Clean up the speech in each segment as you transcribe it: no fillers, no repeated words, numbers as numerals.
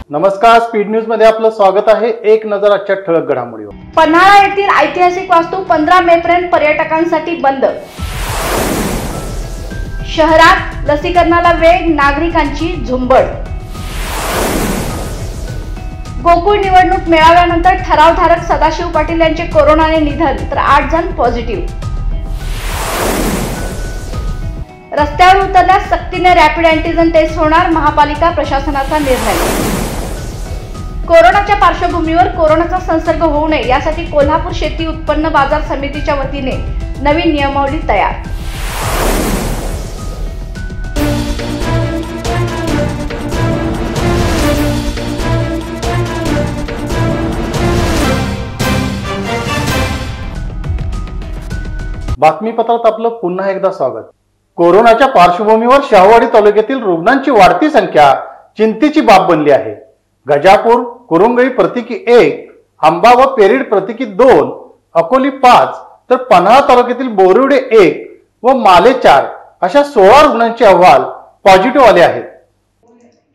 नमस्कार, speed news मध्ये आपलं स्वागत आहे। एक नजर आजच्या ठळक घडामोडीवर। पन्हाळा येथील ऐतिहासिक वास्तू 15 मे पर्यंत पर्यटकांसाठी बंद। शहरात लसीकरणाला वेग, नागरिकांची झुंबड। गोकुळ निवडणूक मेळाव्यानंतर ठरावधारक सदाशिव पाटील यांचे कोरोनाने निधन, तर 8 जण पॉझिटिव्ह। रस्त्यावर उतरल्यास सक्तीने रॅपिड अँटीजन टेस्ट होणार, महापालिका प्रशासनाचा निर्णय। कोरोनाच्या पार्श्वभूमीवर कोरोनाचा संसर्ग होऊ नये यासाठी कोल्हापूर शेती उत्पन्न बाजार समितीच्या वतीने नवीन नियमावली तयार। बातमीपत्रात आपलं पुन्हा एकदा स्वागत। कोरोनाच्या पार्श्वभूमीवर शाहूवाडी तालुक्यातील रुग्णांची वाढती संख्या चिंतेची बाब बनली आहे। गजापूर, कुरुंगळी प्रत्येकी 1, आंबा व पेरीड प्रत्येकी 2, अकोली 5, तर पन्हाळा तालुक्यातील बोरिवडे 1 व माले 4 अशा 16 रुग्णांचे अहवाल पॉझिटिव्ह आले आहेत।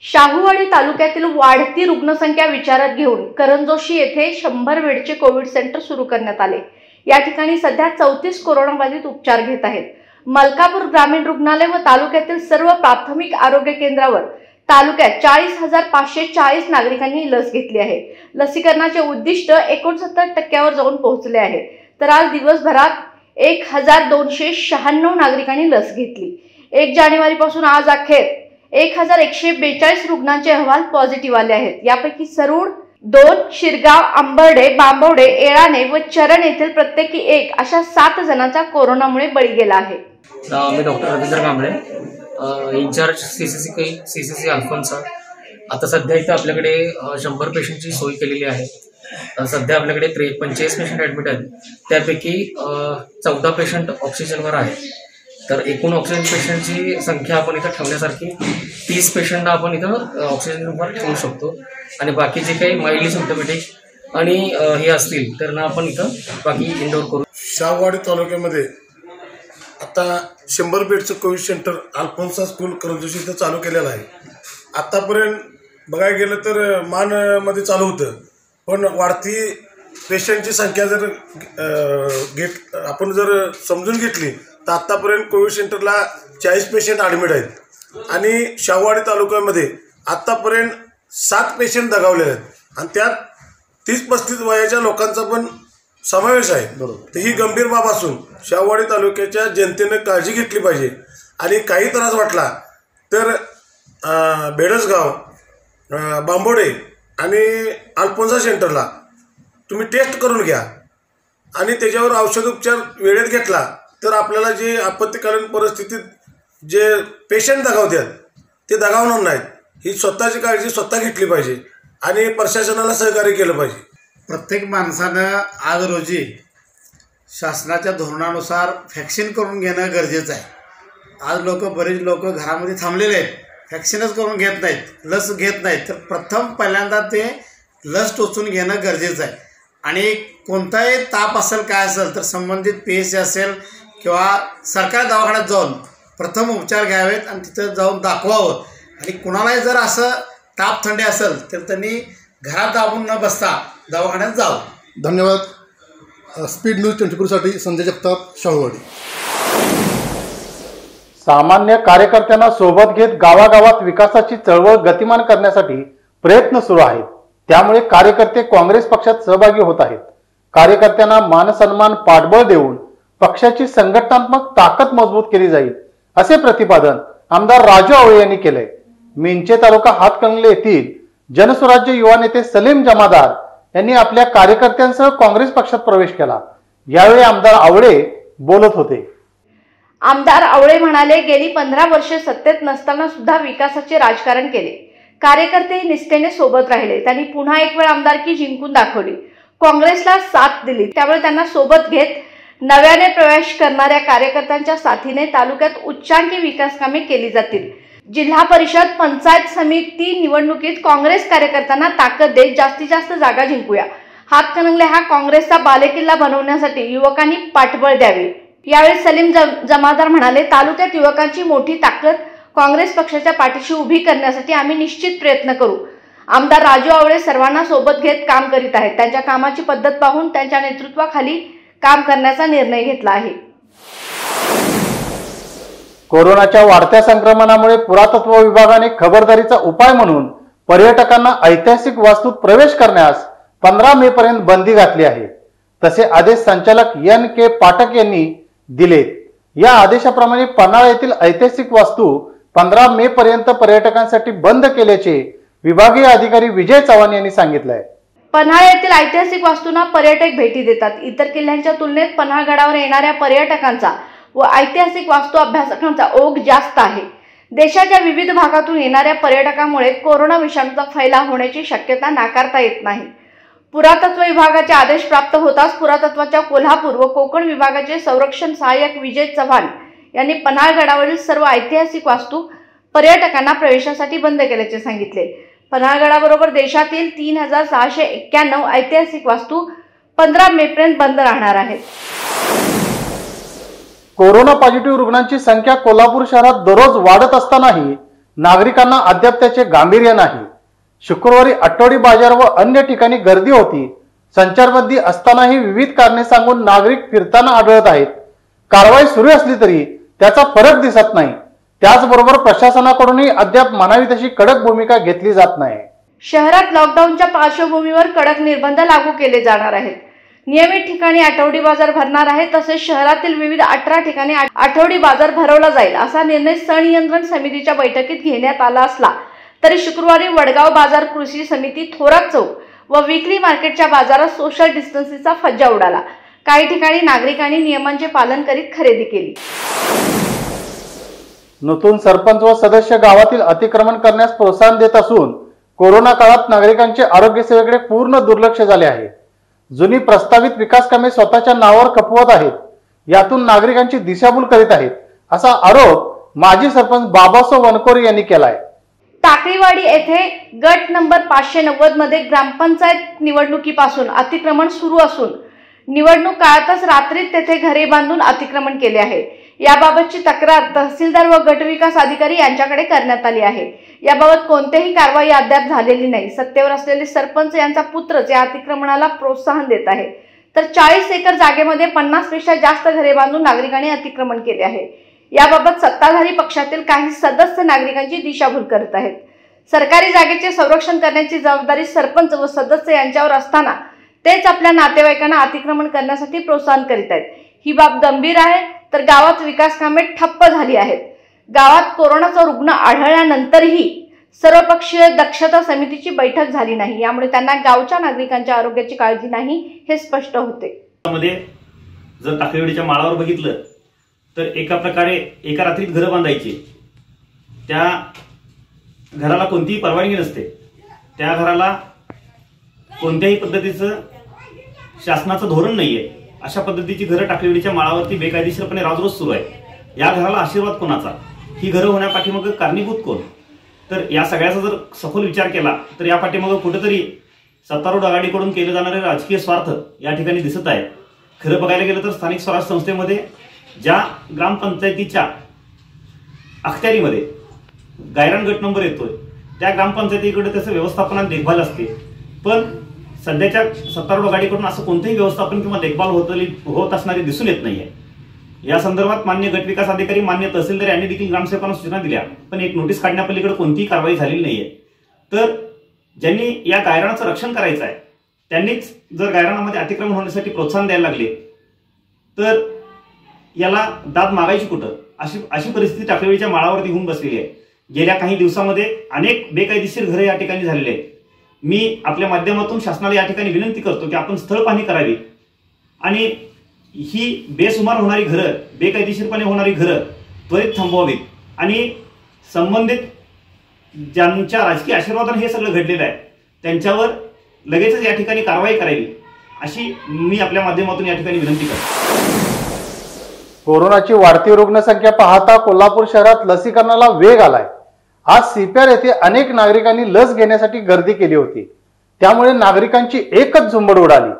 शाहूवाडी तालुक्यातील वाढती रुग्णसंख्या विचारात घेऊन करंजोशी येथे 100 बेडचे कोविड सेंटर सुरू करण्यात आले। या ठिकाणी सध्या 34 कोरोनाबाधित उपचार घेत आहेत। मलकापूर ग्रामीण रुग्णालय व तालुक्यातील सर्व प्राथमिक आरोग्य केंद्रावर तालुक्यात 40,540 नागरिकांनी लस घेतली आहे। लसीकरणाचे उद्दिष्ट 69% जाऊन पोहोचले आहे। तर आज दिवसभरात 1296 नागरिकांनी लस घेतली। 1 जानेवारी पासून आज अखेर 1142 रुग्णांचे अहवाल पॉझिटिव्ह आले आहेत। यापैकी सरूड 2, शिरगाव, आंबर्डे, बांबवडे, येळाणे व चरण येथील प्रत्येकी 1 अशा 7 जणांचा कोरोनामुळे बळी गेला आहे। मी doctor Ravindra Kamble, incharge CCC Alphonsa. आता सध्या इथे आपल्याकडे 100 पेशंटची सोय केलेली आहे। सध्या आपल्याकडे 45 पेशंट ॲडमिट आहेत, त्यापैकी 14 पेशंट ऑक्सिजनवर आहेत। तर एकूण ऑक्सिजन पेशंटची संख्या आपण इथं ठेवण्यासारखी 30 पेशंट आपण इथं ऑक्सिजनवर ठेवू शकतो आणि बाकी जे काही माइल्डली सिम्प्टोमॅटिक आणि हे असतील तर ना आपण इथं बाकी इंडोर करू। शाहूवाडी तालुक्यामध्ये आता 100 बेडचं कोविड सेंटर अल्फोन्सा स्कूल करंजोशी इथं चालू केलेलं आहे। आत्तापर्यंत बघायला गेलं तर मानमध्ये चालू होतं, पण वाढती पेशंटची संख्या जर आपण जर समजून घेतली तर आत्तापर्यंत कोविड सेंटरला 40 पेशंट ॲडमिट आहेत आणि शाहूवाडी तालुक्यामध्ये आत्तापर्यंत 7 पेशंट दगावलेले आहेत आणि त्यात 30-35 वयाच्या लोकांचा पण समावेश आहे। तर ही गंभीर बाब असून शाहूवाडी तालुक्याच्या जनतेने काळजी घेतली पाहिजे आणि काही त्रास वाटला तर बेडसगाव, बांबोडे आणि अल्फोन्सा सेंटरला तुम्ही टेस्ट करून घ्या आणि त्याच्यावर औषधोपचार वेळेत घेतला तर आपल्याला जे आपत्कालीन परिस्थितीत जे पेशंट दगावतात ते दगावणार नाहीत। ही स्वतःची काळजी स्वतः घेतली पाहिजे आणि प्रशासनाला सहकार्य केलं पाहिजे। प्रत्येक माणसानं आज रोजी शासनाच्या धोरणानुसार व्हॅक्सिन करून घेणं गरजेचं आहे। आज बरेच लोक घरामध्ये थांबलेले आहेत, व्हॅक्सिनच करून घेत नाहीत, लस घेत नाहीत। तर प्रथम पहिल्यांदा ते लस टोचून घेणं गरजेचं आहे आणि कोणताही ताप असेल काय असेल तर संबंधित PSC असेल किंवा सरकारी दवाखान्यात जाऊन प्रथम उपचार घ्यावेत आणि तिथं जाऊन दाखवावं आणि कुणालाही जर असं ताप थंडी असेल तर त्यांनी घरात दाबून न बसता दवाखान्यात जावं। धन्यवाद। स्पीड न्यूज 24 साठी संजय जगताप, शाहूवाडी। सामान्य कार्यकर्त्यांना सोबत घेत गावागावात विकासाची चळवळ गतिमान करण्यासाठी प्रयत्न सुरू आहेत। त्यामुळे कार्यकर्ते काँग्रेस पक्षात सहभागी होत आहेत। कार्यकर्त्यांना मानसन्मान, पाठबळ देऊन पक्षाची संघटनात्मक ताकद मजबूत केली जाईल, असे प्रतिपादन आमदार राजू आवळे यांनी केले। मिंचे तालुका हातकणंगले येथील जनसुराज्य युवा नेते सलीम जमादार यांनी आपल्या कार्यकर्त्यांसह काँग्रेस पक्षात प्रवेश केला। यावेळी आमदार आवळे बोलत होते। आमदार आवळे म्हणाले, गेली 15 वर्षे सत्तेत नसताना सुद्धा विकासाचे राजकारण केले। कार्यकर्ते निष्ठेने सोबत राहिले। त्यांनी पुन्हा एक वेळ आमदारकी जिंकून दाखवली। काँग्रेसला साथ दिली, त्यामुळे त्यांना सोबत घेत नव्याने प्रवेश करणाऱ्या कार्यकर्त्यांच्या साथीने तालुक्यात उच्चांकी विकास कामे केली जातील। जिल्हा परिषद, पंचायत समिती निवडणुकीत काँग्रेस कार्यकर्त्यांना ताकद देत जास्तीत जास्त जागा जिंकूया। हातकणंगले हा काँग्रेसचा बालेकिल्ला बनवण्यासाठी युवकांनी पाठबळ द्यावे। यावेळी सलीम जमादार म्हणाले, तालुक्यात युवकांची मोठी ताकद काँग्रेस पक्षाच्या पाठीशी उभी करण्यासाठी आम्ही निश्चित प्रयत्न करू। आमदार राजू आवळे सर्वांना सोबत घेत काम करीत आहेत. त्यांच्या कामाची पद्धत पाहून त्यांच्या नेतृत्वाखाली काम करण्याचा निर्णय घेतला आहे. कोरोनाच्या वाढत्या संक्रमणामुळे पुरातत्व विभागाने खबरदारीचा उपाय म्हणून पर्यटकांना ऐतिहासिक वास्तूत प्रवेश करण्यास 15 मे पर्यंत बंदी घातली आहे. तसे आदेश संचालक NK पाठक यांनी दिलेत. या आदेशाप्रमाणे पन्हाळा येथील ऐतिहासिक वास्तू 15 मे पर्यंत पर्यटकांसाठी बंद केल्याचे विभागीय अधिकारी विजय चव्हाण यांनी सांगितलंय. पन्हाळा येथील ऐतिहासिक वास्तूंना पर्यटक भेटी देतात. इतर किल्ल्यांच्या तुलनेत पन्हाळगडावर येणाऱ्या पर्यटकांचा व ऐतिहासिक वास्तू अभ्यासकांचा ओघ जास्त आहे. देशाच्या विविध भागातून येणाऱ्या पर्यटकांमुळे कोरोना विषाणूचा फैलाव होण्याची शक्यता नाकारता येत नाही. पुरातत्व विभागाचे आदेश प्राप्त होताच पुरातत्वाच्या कोल्हापूर व कोकण विभागाचे संरक्षण सहाय्यक विजय चव्हाण यांनी पन्हाळगडावरील सर्व ऐतिहासिक वास्तू पर्यटकांना प्रवेशासाठी बंद केल्याचे सांगितले. पन्हाळगडाबरोबर देशातील 3691 ऐतिहासिक वास्तू 15 मे पर्यंत बंद राहणार आहेत. कोरोना पॉझिटिव्ह रुग्णांची संख्या कोल्हापूर शहरात दररोज वाढत असतानाही नागरिकांना अद्याप त्याचे गांभीर्य नाही. शुक्रवारी आठवडी बाजार व अन्य ठिकाणी गर्दी होती. संचारबंदी असतानाही विविध कारणे सांगून नागरिक फिरताना आढळत आहेत. कारवाई सुरू असली तरी त्याचा फरक दिसत नाही. त्याचबरोबर प्रशासनाकडूनही अद्याप म्हणावी तशी कडक भूमिका घेतली जात नाही. शहरात लॉकडाऊनच्या पार्श्वभूमीवर कडक निर्बंध लागू केले जाणार आहेत. नियमित ठिकाणी आठवडी बाजार भरणार आहे. तसेच शहरातील विविध 18 ठिकाणी आठवडी बाजार भरवला जाईल असा निर्णय संनियंत्रण समितीच्या बैठकीत घेण्यात आला असला तरी शुक्रवारी वडगाव बाजार कृषी समिती, थोरात चौक व विक्री मार्केटच्या बाजारात सोशल डिस्टन्सिंगचा फज्जा उडाला. काही ठिकाणी नागरिकांनी नियमांचे पालन करीत खरेदी केली. नूतन सरपंच व सदस्य गावातील अतिक्रमण करण्यास प्रोत्साहन देत असून कोरोना काळात नागरिकांचे आरोग्य सेवेकडे पूर्ण दुर्लक्ष झाले आहे. जुनी प्रस्तावित विकास कामे स्वतःच्या नावावर खपवत आहेत. यातून नागरिकांची दिशाभूल करीत आहेत असा आरोप माजी सरपंच बाबासो वनकोरे यांनी केलाय. टाकळीवाडी येथे गट नंबर 590 मध्ये ग्रामपंचायत निवडणुकीपासून अतिक्रमण सुरू असून निवडणूक काळातच रात्रीत तेथे घरे बांधून अतिक्रमण केले आहे. याबाबतची तक्रार तहसीलदार व गट विकास अधिकारी यांच्याकडे करण्यात आली आहे. याबाबत कोणतीही कारवाई अद्याप झालेली नाही. सत्तेवर असलेले सरपंच यांचा पुत्रच या अतिक्रमणाला प्रोत्साहन देत आहे. तर 40 एकर जागेमध्ये 50 पेक्षा जास्त घरे बांधून नागरिकांनी अतिक्रमण केले आहे. याबाबत सत्ताधारी पक्षातील काही सदस्य नागरिकांची दिशाभूल करत आहेत. सरकारी जागेचे संरक्षण करण्याची जबाबदारी सरपंच व सदस्य यांच्यावर असताना तेच आपल्या नातेवाईकांना अतिक्रमण करण्यासाठी प्रोत्साहन करीत आहेत. ही बाब गंभीर आहे. तर गावात विकास कामे ठप्प झाली आहेत. गावात कोरोनाचा रुग्ण आढळल्यानंतरही सर्वपक्षीय दक्षता समितीची बैठक झाली नाही. यामुळे त्यांना गावच्या नागरिकांच्या आरोग्याची काळजी नाही हे स्पष्ट होते. जर टाकळीवाडीच्या माळावर बघितलं तर एका प्रकारे एका रात्रीत घरं बांधायची. त्या घराला कोणतीही परवानगी नसते. त्या घराला कोणत्याही पद्धतीचं शासनाचं धोरण नाहीये. अशा पद्धतीची घरं टाकळीवाडीच्या माळावरती बेकायदेशीरपणे राजरोज सुरू आहे. या घराला आशीर्वाद कोणाचा? ही घरं होण्यापाठीमागं कारणीभूत कोण? तर या सगळ्याचा जर सखोल विचार केला तर या पाठीमागं कुठेतरी सत्तारूढ आघाडीकडून केले जाणारे राजकीय स्वार्थ या ठिकाणी दिसत आहे. खरं बघायला गेलं तर स्थानिक स्वराज्य संस्थेमध्ये ज्या ग्रामपंचायतीच्या अखत्यारीमध्ये गायरान गट नंबर येतोय त्या ग्रामपंचायतीकडे त्याचं व्यवस्थापन आणि देखभाल असते. पण सध्याच्या सत्तारूढ आघाडीकडून असं कोणतेही व्यवस्थापन किंवा देखभाल होत असणारी दिसून येत नाहीये. या संदर्भात मान्य गट विकास अधिकारी, मान्य तहसीलदार यांनी देखील ग्रामसेवकांना सूचना दिल्या, पण एक नोटीस काढण्यापलीकडे कोणतीही कारवाई झालेली नाहीये. तर ज्यांनी या गायरानाचं रक्षण करायचं आहे त्यांनीच जर गायरानामध्ये अतिक्रमण होण्यासाठी प्रोत्साहन द्यायला लागले तर याला दाद मागायची कुठं? अशी परिस्थिती टाकळीवाडीच्या माळावरती होऊन बसलेली आहे. गेल्या काही दिवसामध्ये अनेक बेकायदेशीर घरे या ठिकाणी झालेली आहेत. मी आपल्या माध्यमातून शासनाला या ठिकाणी विनंती करतो की आपण स्थळ पाहणी करावी आणि ही बेसुमार होणारी घरं, बेकायदेशीरपणे होणारी घरं त्वरित थांबवावीत आणि संबंधित ज्यांच्या राजकीय आशीर्वादाने हे सगळं घडलेलं आहे त्यांच्यावर लगेचच या ठिकाणी कारवाई करावी अशी मी आपल्या माध्यमातून या ठिकाणी विनंती करतो. कोरोनाची वाढती रुग्णसंख्या पाहता कोल्हापूर शहरात लसीकरणाला वेग आलाय. आज CPR येथे अनेक नागरिकांनी लस घेण्यासाठी गर्दी केली होती. त्यामुळे नागरिकांची एकच झुंबड उडाली.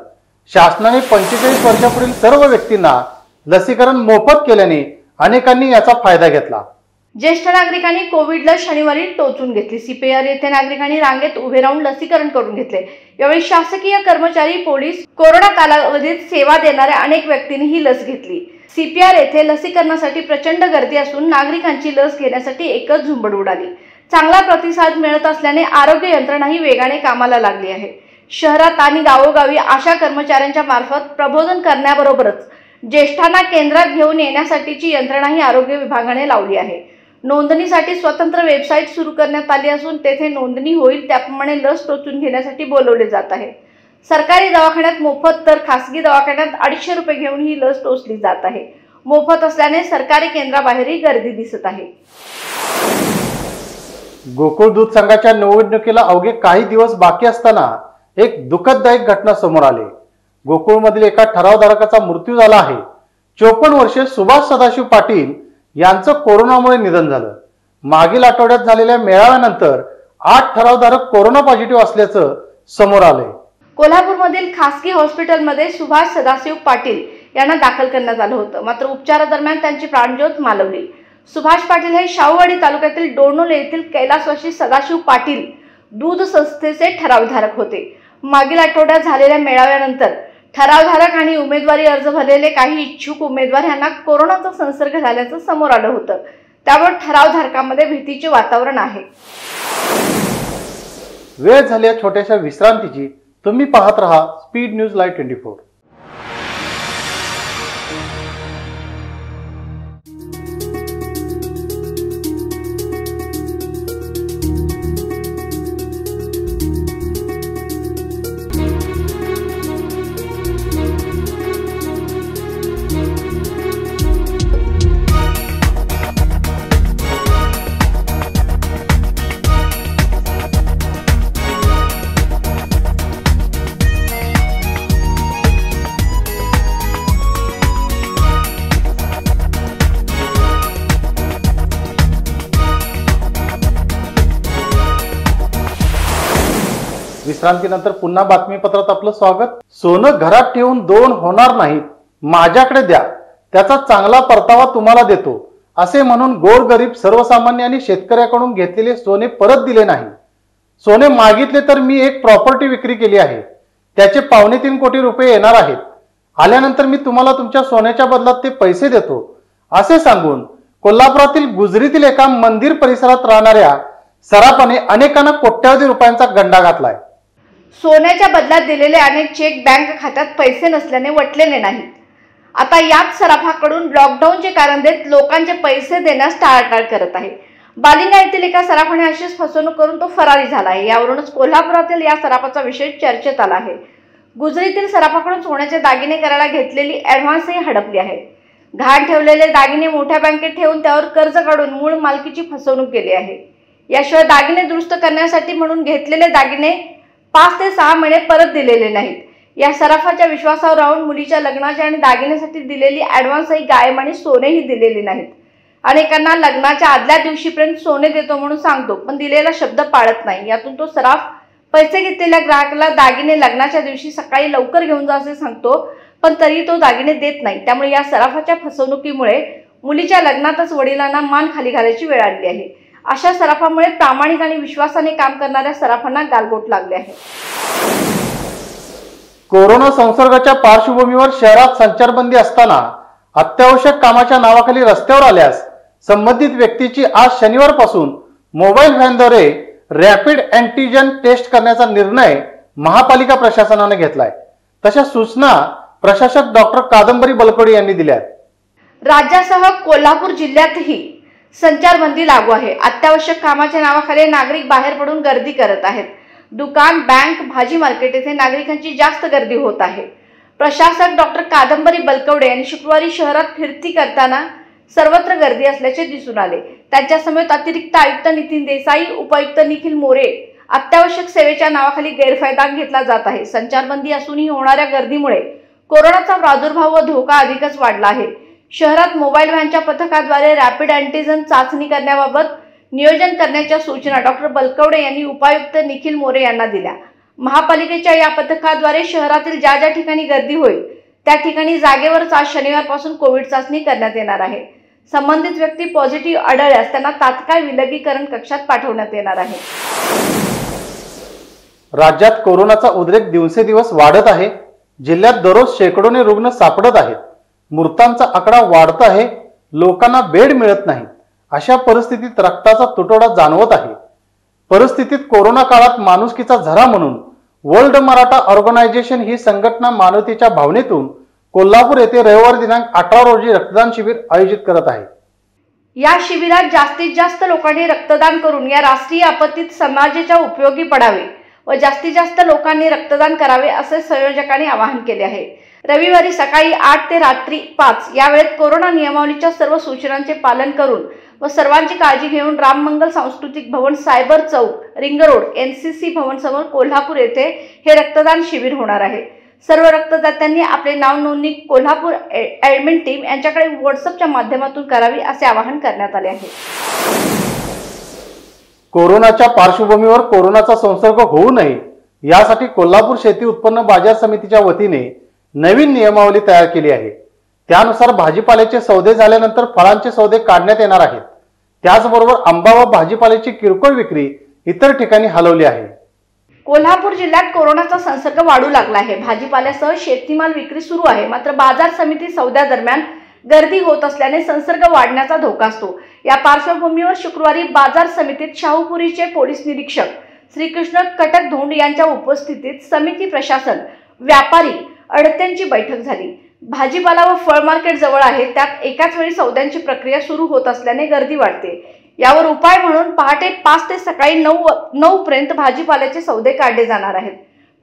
शासनाने 45 वर्षापुढील सर्व व्यक्तींना लसीकरण मोफत केल्याने अनेकांनी याचा फायदा घेतला. ज्येष्ठ नागरिकांनी कोविड लस शनिवारी टोचून घेतली। सीपीआर येथे नागरिकांनी रांगेत उभे राहून लसीकरण करून घेतले। यावेळी शासकीय कर्मचारी, पोलीस, कोरोना कालावधीत सेवा देणाऱ्या अनेक व्यक्तींनी ही लस घेतली। सीपीआर येथे लसीकरणासाठी प्रचंड गर्दी असून नागरिकांची लस घेण्यासाठी एकच झुंबड उडाली। चांगला प्रतिसाद मिळत असल्याने आरोग्य यंत्रणाही वेगाने कामाला लागली आहे। शहरात आणि गावोगावी आशा कर्मचाऱ्यांच्या मार्फत प्रबोधन करण्याबरोबरच ज्येष्ठांना केंद्रात घेऊन येण्यासाठीची यंत्रणाही आरोग्य विभागाने लावली आहे। नोंदणीसाठी स्वतंत्र वेबसाईट सुरू करण्यात आली असून तेथे नोंदणी होईल त्याप्रमाणे लस टोचून घेण्यासाठी बोलवले जात आहे। सरकारी दवाखान्यात मोफत तर खासगी दवाखान्यात 250 रुपये घेऊन ही लस टोचली जात आहे। मोफत असल्याने सरकारी केंद्राबाहेरही गर्दी दिसत आहे। गोकुळ दूध संघाच्या निवडणुकीला अवघे काही दिवस बाकी असताना एक दुःखदायक घटना समोर आली। गोकुळमधील एका ठरावधारकाचा मृत्यू झाला आहे। 54 वर्षीय सुभाष सदाशिव पाटील यांचं कोरोनामुळे निधन झालं। मागील आठवड्यात झालेल्या मेळाव्यानंतर 8 ठरावधारक कोरोना पॉझिटिव्ह असल्याचं समोर आलंय। कोल्हापूरमधील खासगी हॉस्पिटलमध्ये सुभाष सदाशिव पाटील यांना दाखल करण्यात आलं होतं, मात्र उपचारादरम्यान त्यांची प्राणज्योत मालवली। सुभाष पाटील हे शाहूवाडी तालुक्यातील डोणोले येथील कैलासवासी सदाशिव पाटील दूध संस्थेचे ठरावधारक होते। मागील आठवड्यात झालेल्या मेळाव्यानंतर ठरावधारक आणि उमेदवारी अर्ज भरलेले काही इच्छुक उमेदवार यांना कोरोनाचा संसर्ग झाल्याचं समोर आलं होतं। त्यामुळे ठरावधारकांमध्ये भीतीचे वातावरण आहे। वेळ झाली आहे छोट्याशा विश्रांतीची। तुम्ही पाहत रहा स्पीड न्यूज लाईव्ह 24। विश्रांतीनंतर पुन्हा बातमीपत्रात आपलं स्वागत। सोनं घरात ठेवून 2 होणार नाहीत, माझ्याकडे द्या, त्याचा चांगला परतावा तुम्हाला देतो, असे म्हणून गोरगरीब सर्वसामान्य आणि शेतकऱ्याकडून घेतलेले सोने परत दिले नाही। सोने मागितले तर मी एक प्रॉपर्टी विक्री केली आहे, त्याचे 2.25 कोटी रुपये येणार आहेत। आल्यानंतर मी तुम्हाला तुमच्या सोन्याच्या बदलात ते पैसे देतो, असे सांगून कोल्हापुरातील गुजरीतील एका मंदिर परिसरात राहणाऱ्या सराफाने अनेकांना कोट्यावधी रुपयांचा गंडा घातलाय। सोन्याच्या बदल्यात दिलेले अनेक चेक बँक खात्यात पैसे नसल्याने वटलेले नाहीत। आता याच सराफाकडून लॉकडाऊनचे कारण देत लोकांचे पैसे देण्यास टाळाटाळ करत आहे। बालिंगा येथील एका सराफाने अशीच फसवणूक करून तो फरारी झाला आहे। यावरूनच कोल्हापुरातील या सराफाचा विषय चर्चेत आला आहे। गुजरीतील सराफाकडून सोन्याचे दागिने करायला घेतलेली ऍडव्हान्सही हडपली आहे। गहाण ठेवलेले दागिने मोठ्या बँकेत ठेवून त्यावर कर्ज काढून मूळ मालकीची फसवणूक केली आहे। याशिवाय दागिने दुरुस्त करण्यासाठी म्हणून घेतलेले दागिने 5 ते 6 महिने परत दिलेले नाहीत। या सराफाच्या विश्वासावर राहून मुलीच्या लग्नाच्या आणि दागिन्यासाठी दिलेली ऍडव्हान्सही गायब आणि सोनेही दिलेले नाहीत। अनेकांना लग्नाच्या आदल्या दिवशीपर्यंत सोने देतो म्हणून सांगतो, पण दिलेला शब्द पाळत नाही। यातून तो सराफ पैसे घेतलेल्या ग्राहकाला दागिने लग्नाच्या दिवशी सकाळी लवकर घेऊन जा असे सांगतो, पण तरी तो दागिने देत नाही। त्यामुळे या सराफाच्या फसवणुकीमुळे मुलीच्या लग्नातच वडिलांना मान खाली घालायची वेळ आली आहे। अशा सराफामुळे प्रामाणिक आणि विश्वासाने काम करणाऱ्या सराफांना गालबोट लागले आहे। कोरोना संसर्गाच्या पार्श्वभूमीवर शहरात संचारबंदी असताना अत्यावश्यक कामाच्या नावाखाली रस्त्यावर आल्यास संबंधित व्यक्तीची आज शनिवारपासून मोबाईल व्हॅनद्वारे रॅपिड अँटीजन टेस्ट करण्याचा निर्णय महापालिका प्रशासनाने घेतलाय। तशा सूचना प्रशासक डॉक्टर कादंबरी बलकवडे यांनी दिल्या। राज्यासह कोल्हापूर जिल्ह्यातही संचारबंदी लागू आहे। अत्यावश्यक कामाच्या नावाखाली नागरिक बाहेर पडून गर्दी करत आहेत। दुकान, बँक, भाजी मार्केट येथे नागरिकांची जास्त गर्दी होत आहे। प्रशासक डॉक्टर कादंबरी बलकवडे यांनी शुक्रवारी शहरात फिरती करताना सर्वत्र गर्दी असल्याचे दिसून आले। त्यांच्या समेत अतिरिक्त आयुक्त नितीन देसाई, उपायुक्त निखिल मोरे अत्यावश्यक सेवेच्या नावाखाली गैरफायदा घेतला जात आहे। संचारबंदी असूनही होणाऱ्या गर्दीमुळे कोरोनाचा प्रादुर्भाव व धोका अधिकच वाढला आहे। शहरात मोबाईल व्हॅनच्या पथकाद्वारे रॅपिड अँटीजन चाचणी करण्याबाबत नियोजन करण्याच्या सूचना डॉक्टर बलकवडे यांनी उपायुक्त निखिल मोरे यांना दिल्या। महापालिकेच्या या पथकाद्वारे शहरातील ज्या ज्या ठिकाणी गर्दी होईल त्या ठिकाणी जागेवरच आज शनिवारपासून कोविड चाचणी करण्यात येणार आहे। संबंधित व्यक्ती पॉझिटिव्ह आढळल्यास त्यांना तात्काळ विलगीकरण कक्षात पाठवण्यात येणार आहे. राज्यात कोरोनाचा उद्रेक दिवसेंदिवस वाढत आहे. जिल्ह्यात दररोज शेकडोने रुग्ण सापडत आहेत. मृतांचा आकडा वाढत आहे. लोकांना बेड मिळत नाही. अशा परिस्थितीत रक्ताचा तुटवडा जाणवत आहे. परिस्थितीत कोरोना काळात माणुसकीचा झरा म्हणून वर्ल्ड मराठा ऑर्गनायझेशन ही संघटना मानवतेच्या भावनेतून कोल्हापूर येथे रविवार दिनांक 18 रोजी रक्तदान शिबिर आयोजित करत आहे. या शिबिरात जास्तीत जास्त लोकांनी रक्तदान करून या राष्ट्रीय आपत्तीत समाजाच्या उपयोगी पडावे व जास्तीत जास्त लोकांनी रक्तदान करावे असे संयोजकांनी आवाहन केले आहे. रविवारी सकाळी 8 ते रात्री 5 या वेळेत कोरोना नियमावलीच्या सर्व सूचनांचे पालन करून व सर्वांची काळजी घेऊन राममंगल सांस्कृतिक भवन, सायबर चौक, रिंग रोड, NCC भवन समोर कोल्हापूर येथे हे रक्तदान शिबिर होणार आहे. सर्व रक्तदात्यांनी आपले नाव नोंदणी कोल्हापूर ॲडमिन टीम यांच्याकडे व्हॉट्सअपच्या माध्यमातून करावी असे आवाहन करण्यात आले आहे. कोरोनाच्या पार्श्वभूमीवर कोरोनाचा संसर्ग होऊ नये यासाठी कोल्हापूर शेती उत्पन्न बाजार समितीच्या वतीने नवीन नियमावली तयार केली आहे. त्यानुसार भाजीपाल्याचे सौदे झाल्यानंतर फळांचे सौदे काढण्यात येणार आहेत. त्याचबरोबर आंबा व भाजीपाल्याची किरकोळ विक्री इतर ठिकाणी हलवली आहे. कोल्हापूर जिल्ह्यात कोरोनाचा संसर्ग वाढू लागला आहे. भाजीपाल्यासह शेतीमाल विक्री सुरू आहे. मात्र बाजार समिती सौद्यादरम्यान गर्दी होत असल्याने संसर्ग वाढण्याचा धोका असतो. या पार्श्वभूमीवर शुक्रवारी बाजार समितीत शाहूपुरीचे पोलीस निरीक्षक श्रीकृष्ण कटकधोंड यांच्या उपस्थितीत समिती, प्रशासन, व्यापारी अडत्यांची बैठक झाली. भाजीपाला व फळ मार्केट जवळ आहे, त्यात एकाच वेळी सौद्यांची प्रक्रिया सुरू होत असल्याने गर्दी वाढते. यावर उपाय म्हणून पहाटे 5 ते सकाळी 9 पर्यंत भाजीपाल्याचे सौदे काढले जाणार आहेत.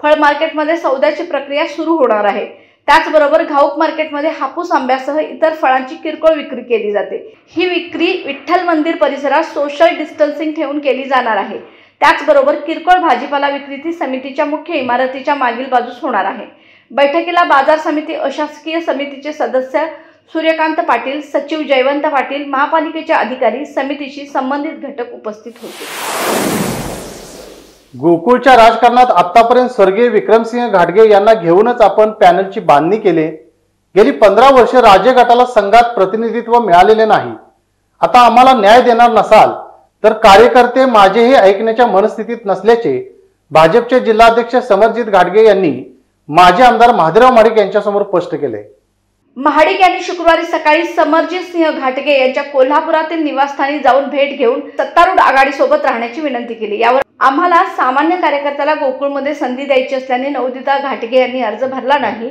फळ मार्केटमध्ये सौद्याची प्रक्रिया सुरू होणार आहे. त्याचबरोबर घाऊक मार्केटमध्ये हापूस आंब्यासह इतर फळांची किरकोळ विक्री केली जाते. ही विक्री विठ्ठल मंदिर परिसरात सोशल डिस्टन्सिंग ठेवून केली जाणार आहे. त्याचबरोबर किरकोळ भाजीपाला विक्री ती समितीच्या मुख्य इमारतीच्या मागील बाजूस होणार आहे. बैठकीला बाजार समिती अशासकीय समितीचे सदस्य सूर्यकांत पाटील, सचिव जयवंत पाटील, महापालिकेचे अधिकारी, समितीशी संबंधित घटक उपस्थित होते. गोकुळच्या राजकारणात आतापर्यंत स्वर्गीय विक्रमसिंह घाटगे यांना घेऊनच आपण पॅनलची बांधणी केली. गेली 15 वर्षे राज्य गटाला संघात प्रतिनिधित्व मिळालेले नाही. आता आम्हाला न्याय देणार नसाल तर कार्यकर्ते माझेही ऐकण्याच्या मनस्थितीत नसल्याचे भाजपचे जिल्हाध्यक्ष समरजित घाटगे यांनी माजी आमदार महादेवराव महाडिक यांच्यासमोर स्पष्ट केले. महाडिक यांनी शुक्रवारी सकाळी समरजित सिंह घाटगे यांच्या कोल्हापुरातील निवासस्थानी जाऊन भेट घेऊन सत्तारूढ आघाडीसोबत राहण्याची विनंती केली. यावर आम्हाला सामान्य कार्यकर्त्याला गोकुळमध्ये संधी द्यायची असल्याने नवोदिता घाटगे यांनी अर्ज भरला नाही.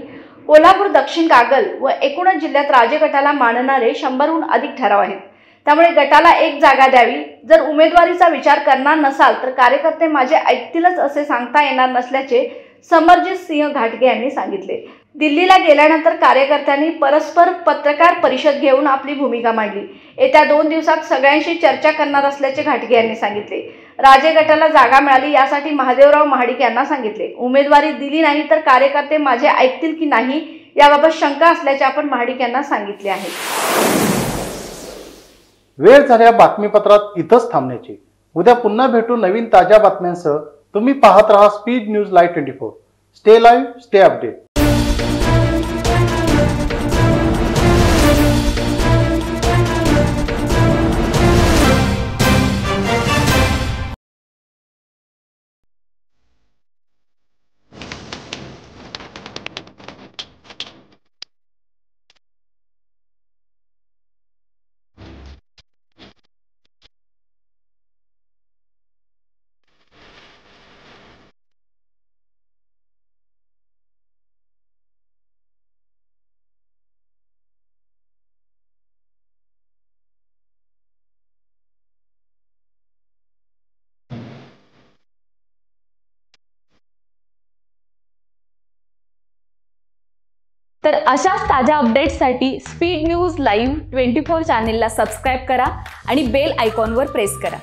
कोल्हापूर दक्षिण कागल व एकूणच जिल्ह्यात राजगटाला मानणारे 100हून अधिक ठराव आहेत. त्यामुळे गटाला एक जागा द्यावी. जर उमेदवारीचा विचार करणार नसाल तर कार्यकर्ते माझे ऐकतीलच असे सांगता येणार नसल्याचे समरजित सिंह घाटगे यांनी सांगितले. दिल्लीला गेल्यानंतर कार्यकर्त्यांनी परस्पर पत्रकार परिषद घेऊन आपली भूमिका मांडली. येत्या 2 दिवसात सगळ्यांशी चर्चा करणार असल्याचे घाटगे यांनी सांगितले. राजे गटाला जागा मिळाली यासाठी महादेवराव महाडिक यांना सांगितले. उमेदवारी दिली नाही तर कार्यकर्ते माझे ऐकतील की नाही याबाबत शंका असल्याचे आपण महाडिक यांना सांगितले आहे. वेळ झाल्या बातमीपत्रात इथंच थांबण्याची. उद्या पुन्हा भेटू नवीन ताज्या बातम्यांसह. तुम्ही पाहत रहा speed news live 24. Stay live, stay update. तर अशाच ताज्या अपडेट्ससाठी स्पीड न्यूज लाईव्ह 24 चॅनेलला सबस्क्राईब करा आणि बेल आयकॉनवर प्रेस करा.